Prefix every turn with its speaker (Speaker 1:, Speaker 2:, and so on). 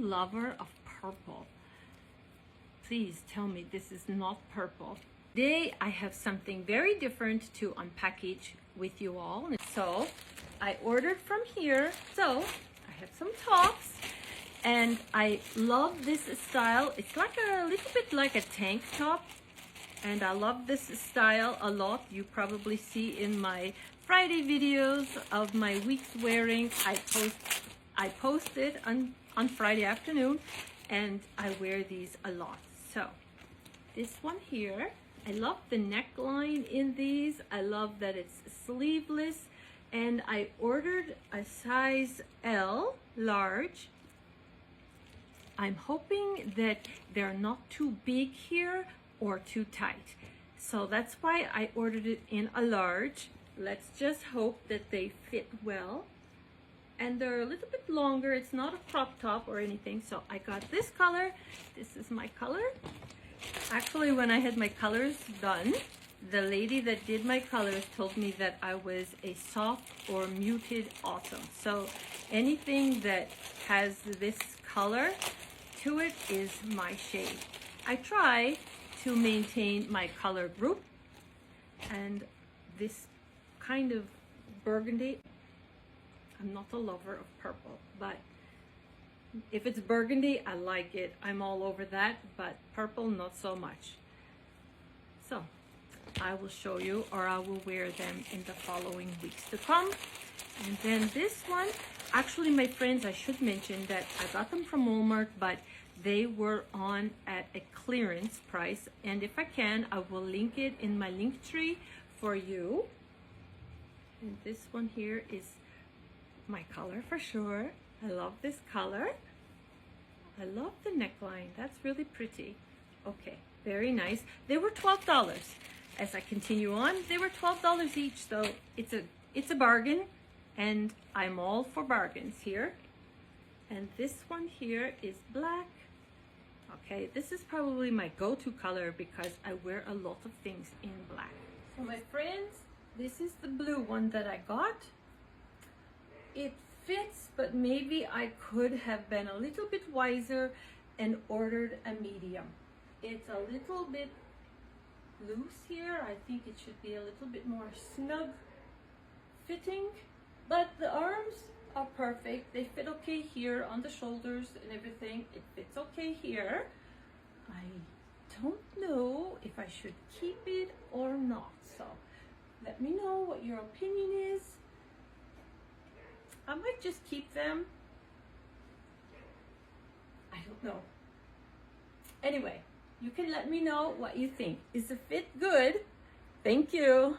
Speaker 1: lover of purple? Please tell me this is not purple. Today I have something very different to unpackage with you all. So I ordered from here. So I have some tops and I love this style. It's like a little bit like a tank top. And I love this style a lot. You probably see in my Friday videos of my week's wearing. I post it on Friday afternoon and I wear these a lot. So this one here, I love the neckline in these. I love that it's sleeveless, and I ordered a size L, large. I'm hoping that they're not too big here or too tight. So that's why I ordered it in a large. Let's just hope that they fit well. And they're a little bit longer. It's not a crop top or anything. So I got this color. This is my color. Actually, when I had my colors done, the lady that did my colors told me that I was a soft or muted autumn. So anything that has this color to it is my shade. I try to maintain my color group, and this kind of burgundy, I'm not a lover of purple, but if it's burgundy, I like it. I'm all over that, but purple, not so much. So I will show you, or I will wear them in the following weeks to come. And then this one, actually my friends, I should mention that I got them from Walmart, but they were on at a clearance price. And if I can, I will link it in my link tree for you. And this one here is my color for sure. I love this color. I love the neckline. That's really pretty. Okay, very nice. They were $12. As I continue on, they were $12 each, so it's a bargain, and I'm all for bargains here. And this one here is black. Okay, this is probably my go-to color because I wear a lot of things in black. So my friends, this is the blue one that I got. It fits, but maybe I could have been a little bit wiser and ordered a medium. It's a little bit loose here. I think it should be a little bit more snug fitting, but the arms are perfect. They fit okay here on the shoulders and everything. It fits okay here. I don't know if I should keep it or not, so let me know what your opinion is. I might just keep them. I don't know. Anyway, you can let me know what you think. Is the fit good? Thank you.